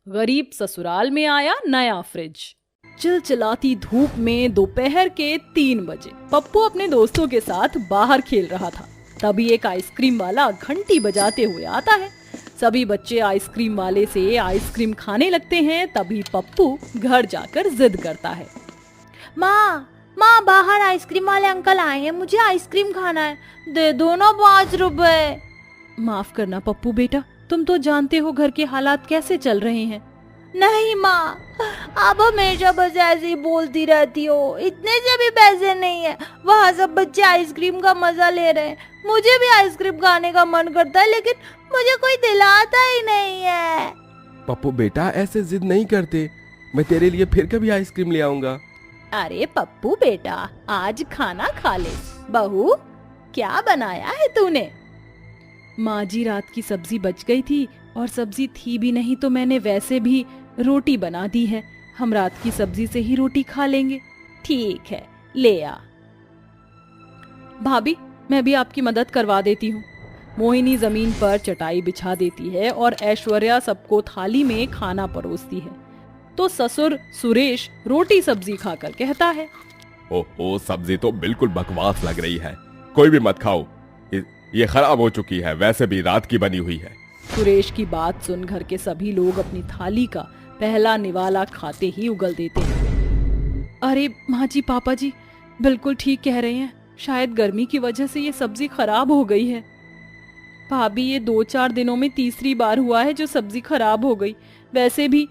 गरीब ससुराल में आया नया फ्रिज। चिलचिलाती धूप में दोपहर के 3 बजे पप्पू अपने दोस्तों के साथ बाहर खेल रहा था। तभी एक आइसक्रीम वाला घंटी बजाते हुए आता है। सभी बच्चे आइसक्रीम वाले से आइसक्रीम खाने लगते हैं। तभी पप्पू घर जाकर जिद करता है। माँ माँ, बाहर आइसक्रीम वाले अंकल आए हैं, मुझे आइसक्रीम खाना है, दे दो ना 5 रुपए। माफ करना पप्पू बेटा, तुम तो जानते हो घर के हालात कैसे चल रहे हैं। नहीं माँ, आप हमेशा बस ऐसे ही बोलती रहती हो, इतने से भी पैसे नहीं है। वहाँ सब बच्चे आइसक्रीम का मजा ले रहे हैं, मुझे भी आइसक्रीम खाने का मन करता है, लेकिन मुझे कोई दिलाता ही नहीं है। पप्पू बेटा ऐसे जिद नहीं करते, मैं तेरे लिए फिर कभी आइसक्रीम ले आऊंगा। अरे पप्पू बेटा, आज खाना खा ले। बहू, क्या बनाया है तूने? माँ जी, रात की सब्जी बच गई थी और सब्जी थी भी नहीं तो मैंने वैसे भी रोटी बना दी है। हम रात की सब्जी से ही रोटी खा लेंगे। ठीक है, ले आ। भाभी, मैं भी आपकी मदद करवा देती हूँ। मोहिनी जमीन पर चटाई बिछा देती है और ऐश्वर्या सबको थाली में खाना परोसती है। तो ससुर सुरेश रोटी सब्जी खाकर कहता है, ओहो, सब्जी तो बिल्कुल बकवास लग रही है, कोई भी मत खाओ, ये खराब हो चुकी है, वैसे भी रात की बनी हुई है। सुरेश की बात सुन घर के सभी लोग अपनी थाली का पहला निवाला खाते ही उगल देते हैं। अरे माँ जी, पापा जी बिल्कुल ठीक कह रहे हैं, शायद गर्मी की वजह से ये सब्जी खराब हो गई है। भाभी, ये 2-4 दिनों में तीसरी बार हुआ है जो सब्जी खराब हो गई। वैसे भी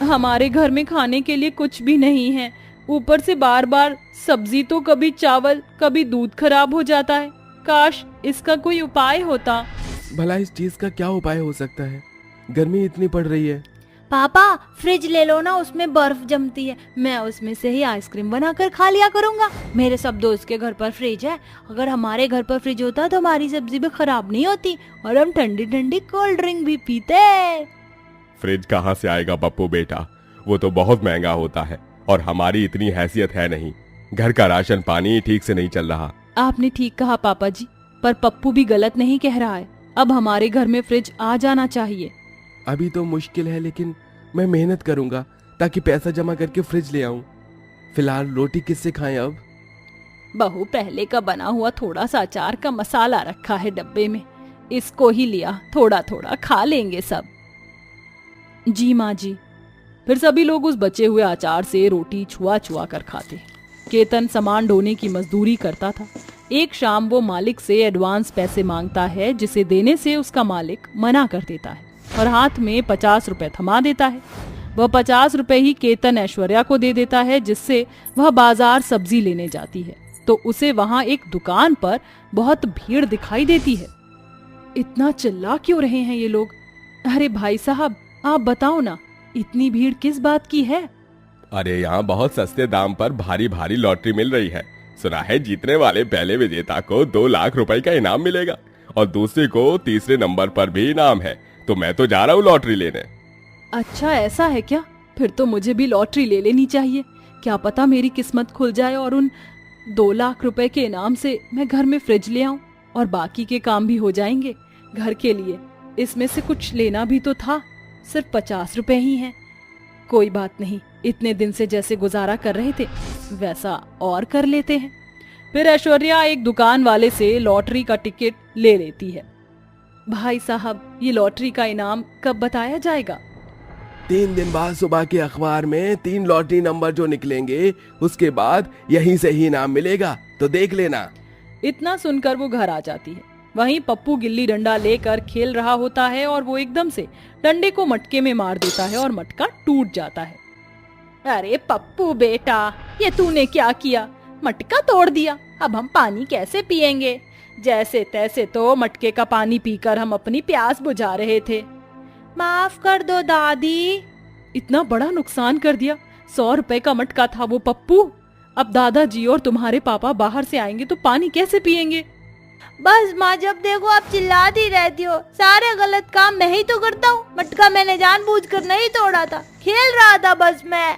हमारे घर में खाने के लिए कुछ भी नहीं है, ऊपर से बार बार सब्जी तो कभी चावल कभी दूध खराब हो जाता है। काश इसका कोई उपाय होता। भला इस चीज का क्या उपाय हो सकता है? गर्मी इतनी पड़ रही है। पापा, फ्रिज ले लो ना, उसमें बर्फ जमती है, मैं उसमें से ही आइसक्रीम बनाकर खा लिया करूंगा। मेरे सब दोस्त के घर पर फ्रिज है, अगर हमारे घर पर फ्रिज होता तो हमारी सब्जी भी खराब नहीं होती और हम ठंडी ठंडी कोल्ड ड्रिंक भी पीते। फ्रिज कहाँ से आएगा पप्पू बेटा, वो तो बहुत महंगा होता है और हमारी इतनी हैसियत है नहीं। घर का राशन पानी ठीक से नहीं चल रहा। आपने ठीक कहा पापा जी, पर पप्पू भी गलत नहीं कह रहा है। अब हमारे घर में फ्रिज आ जाना चाहिए। अभी तो मुश्किल है, लेकिन मैं मेहनत करूंगा ताकि पैसा जमा करके फ्रिज ले आऊं। फिलहाल रोटी किससे खाएं अब? बहू, पहले का बना हुआ थोड़ा सा अचार का मसाला रखा है डब्बे में, इसको ही लिया, थोड़ा थोड़ा खा लेंगे सब। जी माँ जी। फिर सभी लोग उस बचे हुए अचार से रोटी छुआ छुआ कर खाते। केतन सामान ढोने की मजदूरी करता था। एक शाम वो मालिक से एडवांस पैसे मांगता है, जिसे देने से उसका मालिक मना कर देता है और हाथ में 50 रुपए थमा देता है। वह 50 रुपए ही केतन ऐश्वर्या को दे देता है, जिससे वह बाजार सब्जी लेने जाती है। तो उसे वहां एक दुकान पर बहुत भीड़ दिखाई देती है। इतना चिल्ला क्यों रहे हैं ये लोग? अरे भाई साहब, आप बताओ ना, इतनी भीड़ किस बात की है? अरे यहाँ बहुत सस्ते दाम पर भारी भारी लॉटरी मिल रही है। सुना है जीतने वाले पहले विजेता को 2 लाख रुपए का इनाम मिलेगा और दूसरे को तीसरे नंबर पर भी इनाम है, तो मैं तो जा रहा हूँ लॉटरी लेने। अच्छा, ऐसा है क्या? फिर तो मुझे भी लॉटरी ले लेनी चाहिए। क्या पता मेरी किस्मत खुल जाए और उन 2 लाख रुपए के इनाम से मैं घर में फ्रिज ले आऊं और बाकी के काम भी हो जाएंगे घर के लिए। इसमें से कुछ लेना भी तो था, सिर्फ 50 रुपए ही हैं। कोई बात नहीं, इतने दिन से जैसे गुजारा कर रहे थे वैसा और कर लेते हैं। फिर ऐश्वर्या एक दुकान वाले से लॉटरी का टिकट ले लेती है। भाई साहब, ये लॉटरी का इनाम कब बताया जाएगा? 3 दिन बाद सुबह के अखबार में 3 लॉटरी नंबर जो निकलेंगे, उसके बाद यहीं से ही इनाम मिलेगा, तो देख लेना। इतना सुनकर वो घर आ जाती है। वहीं पप्पू गिल्ली डंडा लेकर खेल रहा होता है और वो एकदम से डंडे को मटके में मार देता है और मटका टूट जाता है। अरे पप्पू बेटा, ये तूने क्या किया? मटका तोड़ दिया, अब हम पानी कैसे पिएंगे? जैसे तैसे तो मटके का पानी पीकर हम अपनी प्यास बुझा रहे थे। माफ कर दो दादी। इतना बड़ा नुकसान कर दिया। 100 रुपए का मटका था वो पप्पू। अब दादाजी और तुम्हारे पापा बाहर से आएंगे तो पानी कैसे पिएंगे? बस माँ, जब देखो आप चिल्लाती रहती हो, सारे गलत काम मैं ही तो करता हूँ। मटका मैंने जानबूझकर नहीं तोड़ा था, खेल रहा था बस मैं।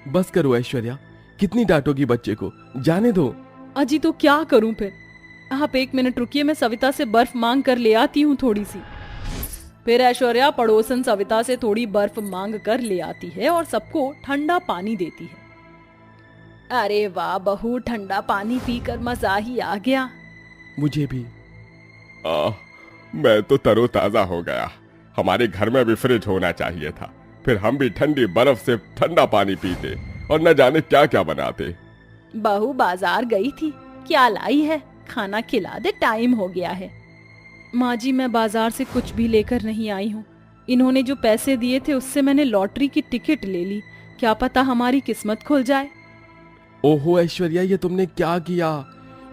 बस करो ऐश्वर्या, कितनी डांटोगी बच्चे को, जाने दो। अजी तो क्या करूं फिर? आप 1 मिनट रुकिए, मैं सविता से बर्फ मांग कर ले आती हूँ थोड़ी सी। फिर ऐश्वर्या पड़ोसन सविता से थोड़ी बर्फ मांग कर ले आती है और सबको ठंडा पानी देती है। अरे वाह बहू, ठंडा पानी पीकर मजा ही आ गया। मुझे भी। मैं तो तरोताजा हो गया। हमारे घर में भी फ्रिज होना चाहिए था, फिर हम भी ठंडी बर्फ से ठंडा पानी पीते और न जाने क्या क्या बनाते। बहू बाजार गई थी, क्या लाई है? खाना खिला दे, टाइम हो गया है। माँ जी, मैं बाजार से कुछ भी लेकर नहीं आई हूँ। इन्होंने जो पैसे दिए थे उससे मैंने लॉटरी की टिकट ले ली, क्या पता हमारी किस्मत खुल जाए। ओहो ऐश्वर्या, ये तुमने क्या किया?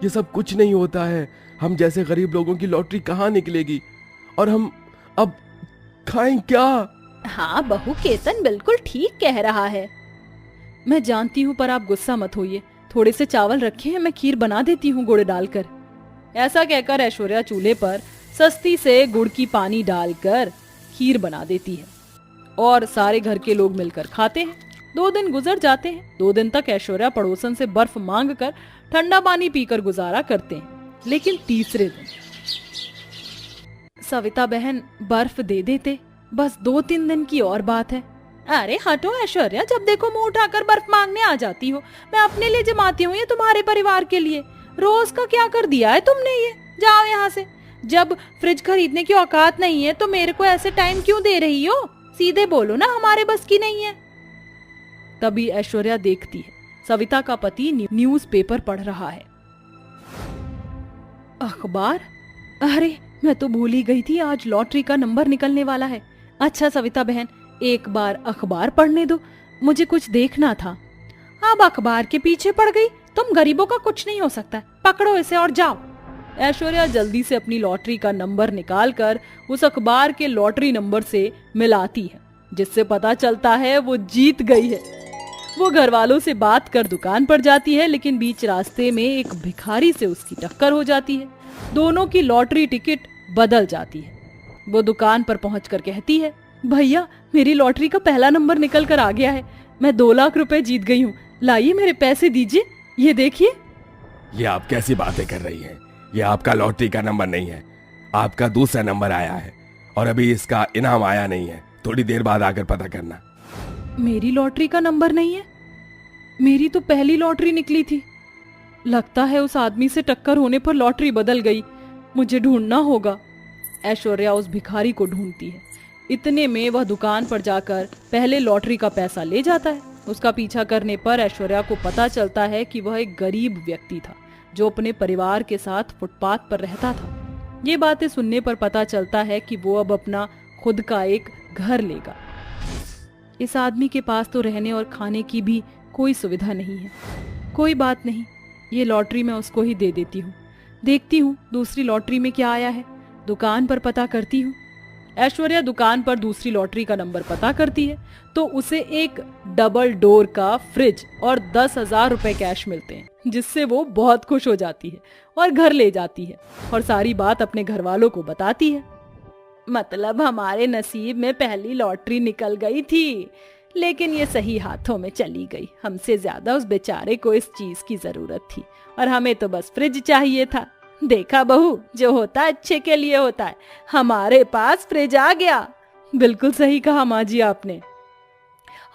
ये सब कुछ नहीं होता है। हम जैसे गरीब लोगों की लॉटरी कहाँ निकलेगी? और हम अब खाएं क्या? हाँ बहू, केतन बिल्कुल ठीक कह रहा है। मैं जानती हूँ, पर आप गुस्सा मत होइए। थोड़े से चावल रखे हैं, मैं खीर बना देती हूँ गुड़ डालकर। ऐसा कहकर ऐश्वर्या चूल्हे पर सस्ती से गुड़ की पानी डालकर खीर बना देती है और सारे घर के लोग मिलकर खाते हैं। 2 दिन गुजर जाते हैं। 2 दिन तक ऐश्वर्या पड़ोसन से बर्फ मांग कर ठंडा पानी पीकर गुजारा करते हैं। लेकिन तीसरे दिन सविता बहन बर्फ दे देते। बस 2-3 दिन की और बात है। अरे हटो ऐश्वर्या, जब देखो मुंह उठाकर बर्फ मांगने आ जाती हो। मैं अपने लिए जमाती हूँ, ये तुम्हारे परिवार के लिए। रोज का क्या कर दिया है तुमने ये? जाओ यहाँ से। जब फ्रिज खरीदने की औकात नहीं है तो मेरे को ऐसे टाइम क्यों दे रही हो? सीधे बोलो ना, हमारे बस की नहीं है। तभी ऐश्वर्या देखती है सविता का पति न्यूज़पेपर पढ़ रहा है। अखबार? अरे मैं तो भूल ही गई थी, आज लॉटरी का नंबर निकलने वाला है। अच्छा सविता बहन, एक बार अखबार पढ़ने दो, मुझे कुछ देखना था। अब अखबार के पीछे पड़ गई? तुम गरीबों का कुछ नहीं हो सकता। पकड़ो इसे और जाओ। ऐश्वर्या जल्दी से अपनी लॉटरी का नंबर निकालकर उस अखबार के लॉटरी नंबर से मिलाती है, जिससे पता चलता है वो जीत गई है। वो घर वालों से बात कर दुकान पर जाती है, लेकिन बीच रास्ते में एक भिखारी से उसकी टक्कर हो जाती है। दोनों की लॉटरी टिकट बदल जाती है। वो दुकान पर पहुंचकर कहती है, भैया मेरी लॉटरी का पहला नंबर निकल कर आ गया है। मैं 2 लाख रुपए जीत गई हूँ। लाइए मेरे पैसे दीजिए, ये देखिए। ये आप कैसी बातें कर रही हैं? ये आपका लॉटरी का नंबर नहीं है, आपका दूसरा नंबर आया है और अभी इसका इनाम आया नहीं है। थोड़ी देर बाद आकर पता करना। मेरी लॉटरी का नंबर नहीं है? मेरी तो पहली लॉटरी निकली थी। लगता है उस आदमी से टक्कर होने पर लॉटरी बदल गई। मुझे ढूंढना होगा। ऐश्वर्या उस भिखारी को ढूंढती है। इतने में वह दुकान पर जाकर पहले लॉटरी का पैसा ले जाता है। उसका पीछा करने पर ऐश्वर्या को पता चलता है कि वह एक गरीब व्यक्ति था जो अपने परिवार के साथ फुटपाथ पर रहता था। ये बातें सुनने पर पता चलता है कि वो अब अपना खुद का एक घर लेगा। इस आदमी के पास तो रहने और खाने की भी कोई सुविधा नहीं है। कोई बात नहीं, ये लॉटरी मैं उसको ही दे देती हूँ। देखती हूँ दूसरी लॉटरी में क्या आया है। दुकान पर पता करती हूँ। ऐश्वर्या दुकान पर दूसरी लॉटरी का नंबर पता करती है तो उसे एक डबल डोर का फ्रिज और 10,000 रुपए कैश मिलते हैं, जिससे वो बहुत खुश हो जाती है और घर ले जाती है और सारी बात अपने घर वालों को बताती है। मतलब हमारे नसीब में पहली लॉटरी निकल गई थी, लेकिन ये सही हाथों में चली गई। हमसे ज्यादा उस बेचारे को इस चीज की जरूरत थी और हमें तो बस फ्रिज चाहिए था। देखा बहू, जो होता है अच्छे के लिए होता है। हमारे पास फ्रिज आ गया। बिल्कुल सही कहा माँ जी आपने।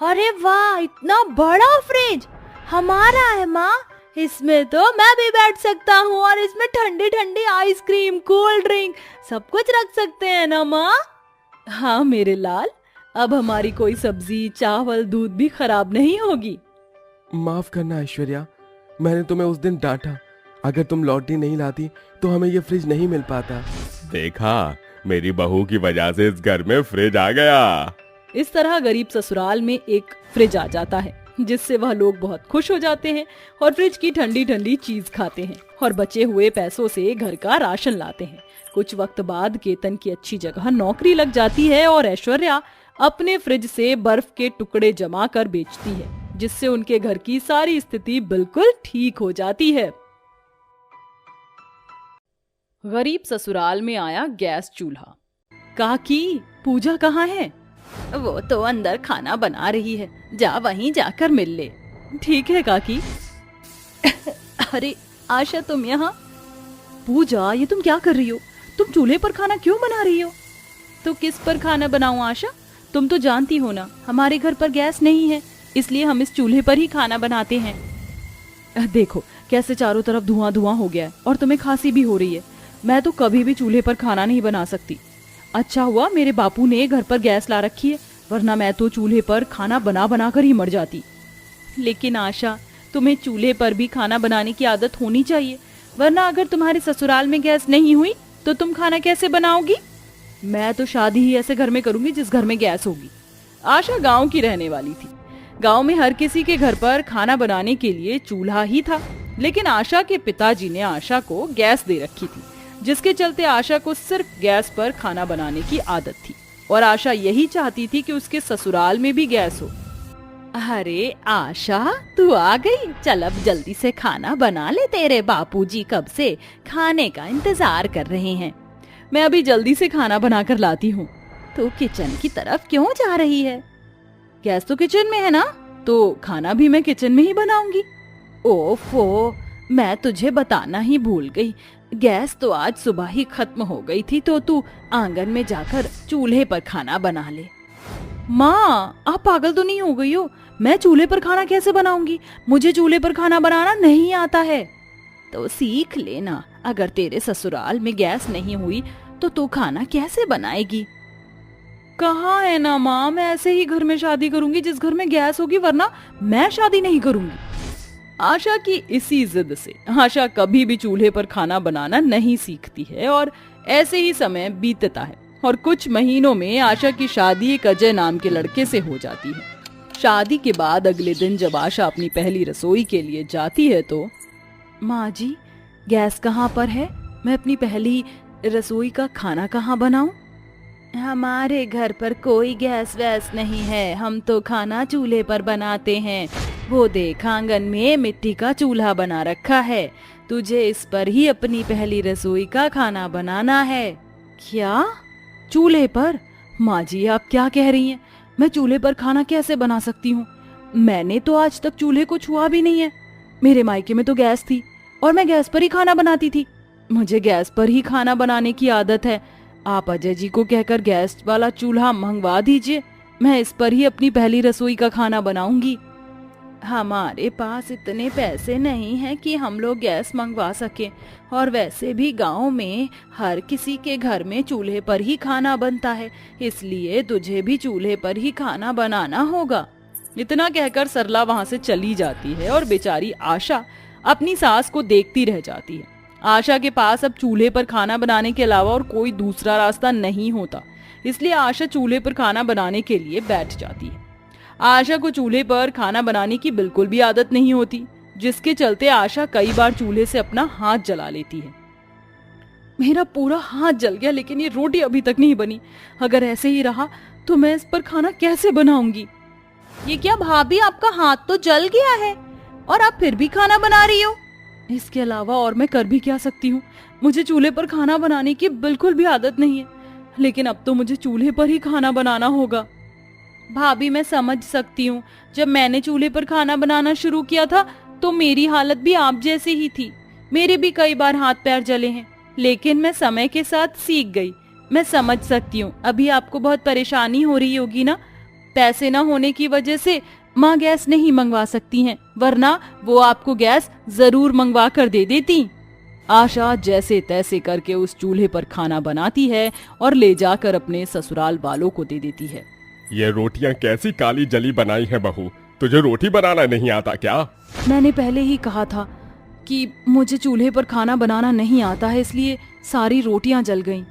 अरे वाह, इतना बड़ा फ्रिज हमारा है माँ। इसमें तो मैं भी बैठ सकता हूँ और इसमें ठंडी ठंडी आइसक्रीम, कोल्ड ड्रिंक सब कुछ रख सकते हैं ना माँ? हाँ मेरे लाल, अब हमारी कोई सब्जी, चावल, दूध भी खराब नहीं होगी। माफ करना ऐश्वर्या, मैंने तुम्हें उस दिन डांटा। अगर तुम लॉटरी नहीं लाती तो हमें ये फ्रिज नहीं मिल पाता। देखा, मेरी बहू की वजह से इस घर में फ्रिज आ गया। इस तरह गरीब ससुराल में एक फ्रिज आ जाता है, जिससे वह लोग बहुत खुश हो जाते हैं और फ्रिज की ठंडी ठंडी चीज खाते हैं और बचे हुए पैसों से घर का राशन लाते हैं। कुछ वक्त बाद केतन की अच्छी जगह नौकरी लग जाती है और ऐश्वर्या अपने फ्रिज से बर्फ के टुकड़े जमा कर बेचती है, जिससे उनके घर की सारी स्थिति बिल्कुल ठीक हो जाती है। गरीब ससुराल में आया गैस चूल्हा। काकी, पूजा कहाँ है? वो तो अंदर खाना बना रही है, जा वहीं जाकर मिल ले। ठीक है काकी। अरे आशा, तुम यहाँ? पूजा, ये तुम क्या कर रही हो? तुम चूल्हे पर खाना क्यों बना रही हो? तो किस पर खाना बनाऊं आशा? तुम तो जानती हो ना, हमारे घर पर गैस नहीं है, इसलिए हम इस चूल्हे पर ही खाना बनाते हैं। देखो कैसे चारों तरफ धुआं धुआं हो गया है और तुम्हें खांसी भी हो रही है। मैं तो कभी भी चूल्हे पर खाना नहीं बना सकती। अच्छा हुआ मेरे बापू ने घर पर गैस ला रखी है, वरना मैं तो चूल्हे पर खाना बना बना कर ही मर जाती। लेकिन आशा, तुम्हें चूल्हे पर भी खाना बनाने की आदत होनी चाहिए, वरना अगर तुम्हारे ससुराल में गैस नहीं हुई तो तुम खाना कैसे बनाओगी? मैं तो शादी ही ऐसे घर में करूंगी जिस घर में गैस होगी। आशा गांव की रहने वाली थी। गांव में हर किसी के घर पर खाना बनाने के लिए चूल्हा ही था, लेकिन आशा के पिताजी ने आशा को गैस दे रखी थी, जिसके चलते आशा को सिर्फ गैस पर खाना बनाने की आदत थी और आशा यही चाहती थी कि उसके ससुराल में भी गैस हो। अरे आशा, तू आ गई? चल अब जल्दी से खाना बना ले, तेरे बापूजी कब से खाने का इंतजार कर रहे हैं। मैं अभी जल्दी से खाना बनाकर लाती हूँ। तू किचन की तरफ क्यों जा रही है? गैस तो किचन में है ना, तो खाना भी मैं किचन में ही बनाऊंगी। ओफो, मैं तुझे बताना ही भूल गई, गैस तो आज सुबह ही खत्म हो गई थी, तो तू आंगन में जाकर चूल्हे पर खाना बना ले। माँ, आप पागल तो नहीं हो गई हो? मैं चूल्हे पर खाना कैसे बनाऊंगी? मुझे चूल्हे पर खाना बनाना नहीं आता है। तो सीख लेना, अगर तेरे ससुराल में गैस नहीं हुई तो तू खाना कैसे बनाएगी? कहाँ है ना माँ, मैं ऐसे ही घर में शादी करूंगी जिस घर में गैस होगी, वरना मैं शादी नहीं करूंगी। आशा की इसी जिद से आशा कभी भी चूल्हे पर खाना बनाना नहीं सीखती है और ऐसे ही समय बीतता है और कुछ महीनों में आशा की शादी एक अजय नाम के लड़के से हो जाती है। शादी के बाद अगले दिन जब आशा अपनी पहली रसोई के लिए जाती है तो, माँ जी, गैस कहाँ पर है? मैं अपनी पहली रसोई का खाना कहाँ बनाऊं? हमारे घर पर कोई गैस वैस नहीं है, हम तो खाना चूल्हे पर बनाते हैं। वो देख, आंगन में मिट्टी का चूल्हा बना रखा है, तुझे इस पर ही अपनी पहली रसोई का खाना बनाना है। क्या? चूल्हे पर? माँ जी, आप क्या कह रही हैं? मैं चूल्हे पर खाना कैसे बना सकती हूँ? मैंने तो आज तक चूल्हे को छुआ भी नहीं है। मेरे मायके में तो गैस थी और मैं गैस पर ही खाना बनाती थी। मुझे गैस पर ही खाना बनाने की आदत है। आप अजय जी को कहकर गैस वाला चूल्हा मंगवा दीजिए, मैं इस पर ही अपनी पहली रसोई का खाना बनाऊंगी। हमारे पास इतने पैसे नहीं हैं कि हम लोग गैस मंगवा सकें, और वैसे भी गांव में हर किसी के घर में चूल्हे पर ही खाना बनता है, इसलिए तुझे भी चूल्हे पर ही खाना बनाना होगा। इतना कहकर सरला वहां से चली जाती है और बेचारी आशा अपनी सास को देखती रह जाती है। आशा के पास अब चूल्हे पर खाना बनाने के अलावा और कोई दूसरा रास्ता नहीं होता, इसलिए आशा चूल्हे पर खाना बनाने के लिए बैठ जाती है। आशा को चूल्हे पर खाना बनाने की बिल्कुल भी आदत नहीं होती, जिसके चलते आशा कई बार चूल्हे से अपना हाथ जला लेती है। मेरा पूरा हाथ जल गया, लेकिन ये रोटी अभी तक नहीं बनी। अगर ऐसे ही रहा तो मैं इस पर खाना कैसे बनाऊंगी? ये क्या भाभी, आपका हाथ तो जल गया है और आप फिर भी खाना बना रही हो? इसके अलावा और मैं कर भी क्या सकती हूँ? मुझे चूल्हे पर खाना बनाने की बिल्कुल भी आदत नहीं है, लेकिन अब तो मुझे चूल्हे पर ही खाना बनाना होगा। भाभी, मैं समझ सकती हूँ, जब मैंने चूल्हे पर खाना बनाना शुरू किया था तो मेरी हालत भी आप जैसी ही थी। मेरे भी कई बार हाथ पैर जले हैं, लेकिन मैं समय के साथ सीख गई। मैं समझ सकती हूँ, अभी आपको बहुत परेशानी हो रही होगी ना। पैसे ना होने की वजह से माँ गैस नहीं मंगवा सकती हैं, वरना वो आपको गैस जरूर मंगवा कर दे देती। आशा जैसे तैसे करके उस चूल्हे पर खाना बनाती है और ले जाकर अपने ससुराल वालों को दे देती है। ये रोटियां कैसी काली जली बनाई है बहू, तुझे रोटी बनाना नहीं आता क्या? मैंने पहले ही कहा था कि मुझे चूल्हे पर खाना बनाना नहीं आता है, इसलिए सारी रोटियां जल गईं।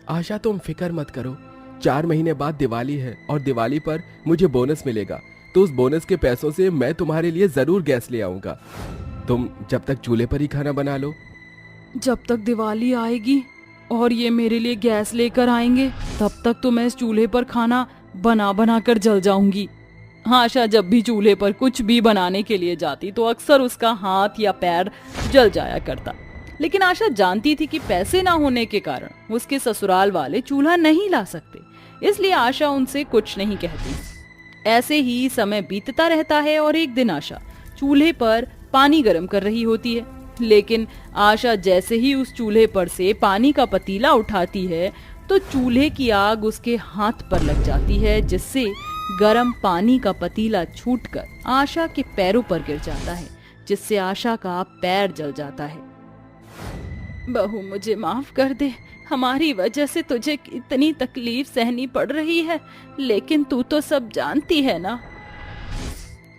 आशा, तुम फिक्र मत करो, 4 महीने बाद दिवाली है और दिवाली पर मुझे बोनस मिलेगा, तो उस बोनस के पैसों से मैं तुम्हारे लिए जरूर गैस ले आऊंगा। तुम जब तक चूल्हे पर ही खाना बना लो। जब तक दिवाली आएगी और ये मेरे लिए गैस लेकर आएंगे, तब तक तो मैं इस चूल्हे पर खाना बना बना कर जल जाऊंगी। आशा जब भी चूल्हे पर कुछ भी बनाने के लिए जाती तो अक्सर उसका हाथ या पैर जल जाया करता, लेकिन आशा जानती थी कि पैसे ना होने के कारण उसके ससुराल वाले चूल्हा नहीं ला सकते, इसलिए आशा उनसे कुछ नहीं कहती। ऐसे ही समय बीतता रहता है और एक दिन आशा चूल्हे पर पानी गर्म कर रही होती है, लेकिन आशा जैसे ही उस चूल्हे पर से पानी का पतीला उठाती है तो चूल्हे की आग उसके हाथ पर लग जाती है, जिससे गर्म पानी का पतीला छूटकर आशा के पैरों पर गिर जाता है, जिससे आशा का पैर जल जाता है। बहू मुझे माफ कर दे, हमारी वजह से तुझे इतनी तकलीफ सहनी पड़ रही है, लेकिन तू तो सब जानती है ना।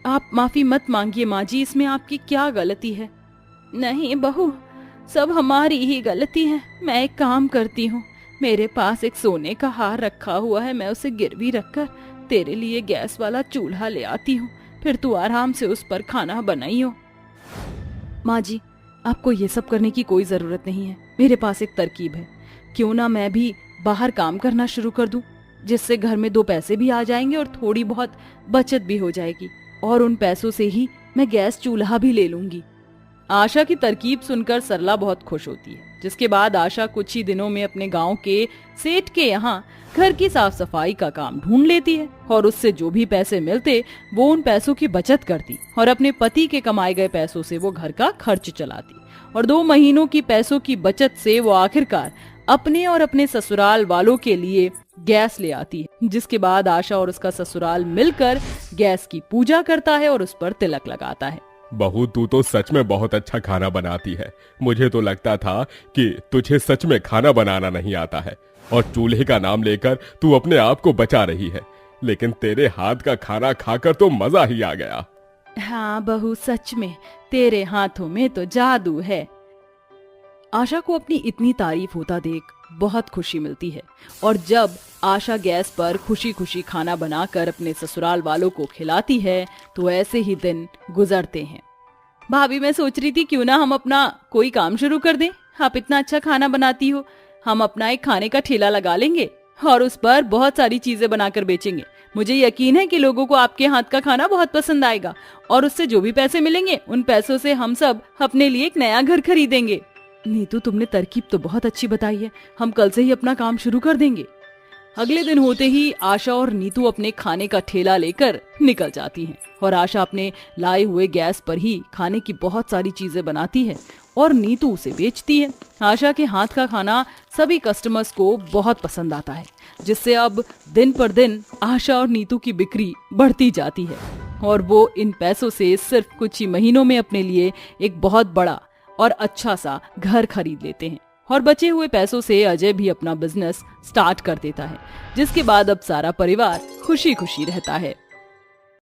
आप माफी मत मांगिए माँ जी, इसमें आपकी क्या गलती है। नहीं बहू, सब हमारी ही गलती है। मैं एक काम करती हूँ, मेरे पास एक सोने का हार रखा हुआ है, मैं उसे गिरवी रखकर तेरे लिए गैस वाला चूल्हा ले आती हूँ, फिर तू आराम से उस पर खाना बनाइयो। माँ जी, आपको ये सब करने की कोई जरूरत नहीं है, मेरे पास एक तरकीब है। क्यों ना मैं भी बाहर काम करना शुरू कर दूं, जिससे घर में 2 पैसे भी आ जाएंगे और थोड़ी बहुत बचत भी हो जाएगी, और उन पैसों से ही मैं गैस चूल्हा भी ले लूंगी। आशा की तरकीब सुनकर सरला बहुत खुश होती है, जिसके बाद आशा कुछ ही दिनों में अपने गांव के सेठ के यहाँ घर की साफ सफाई का काम ढूंढ लेती है, और उससे जो भी पैसे मिलते वो उन पैसों की बचत करती और अपने पति के कमाए गए पैसों से वो घर का खर्च चलाती, और 2 महीनों की पैसों की बचत से वो आखिरकार अपने और अपने ससुराल वालों के लिए गैस ले आती है। जिसके बाद आशा और उसका ससुराल मिलकर गैस की पूजा करता है और उस पर तिलक लगाता है। बहू तू तो सच में बहुत अच्छा खाना बनाती है। मुझे तो लगता था कि तुझे सच में खाना बनाना नहीं आता है और चूल्हे का नाम लेकर तू अपने आप को बचा रही है, लेकिन तेरे हाथ का खाना खाकर तो मजा ही आ गया। हाँ बहू, सच में तेरे हाथों में तो जादू है। आशा को अपनी इतनी तारीफ होता देख बहुत खुशी मिलती है, और जब आशा गैस पर खुशी खुशी खाना बनाकर अपने ससुराल वालों को खिलाती है तो ऐसे ही दिन गुजरते हैं। भाभी, मैं सोच रही थी क्यों ना हम अपना कोई काम शुरू कर दें। आप इतना अच्छा खाना बनाती हो, हम अपना एक खाने का ठेला लगा लेंगे और उस पर बहुत सारी चीजें बनाकर बेचेंगे। मुझे यकीन है कि लोगों को आपके हाथ का खाना बहुत पसंद आएगा, और उससे जो भी पैसे मिलेंगे उन पैसों से हम सब अपने लिए एक नया घर खरीदेंगे। नीतू, तुमने तरकीब तो बहुत अच्छी बताई है, हम कल से ही अपना काम शुरू कर देंगे। अगले दिन होते ही आशा और नीतू अपने खाने का ठेला लेकर निकल जाती हैं, और आशा अपने लाए हुए गैस पर ही खाने की बहुत सारी चीजें बनाती है और नीतू उसे बेचती है। आशा के हाथ का खाना सभी कस्टमर्स को बहुत पसंद आता है, जिससे अब दिन पर दिन आशा और नीतू की बिक्री बढ़ती जाती है, और वो इन पैसों से सिर्फ कुछ ही महीनों में अपने लिए एक बहुत बड़ा और अच्छा सा घर खरीद लेते हैं। और बचे हुए पैसों से अजय भी अपना बिजनेस स्टार्ट कर देता है, जिसके बाद अब सारा परिवार खुशी खुशी रहता है।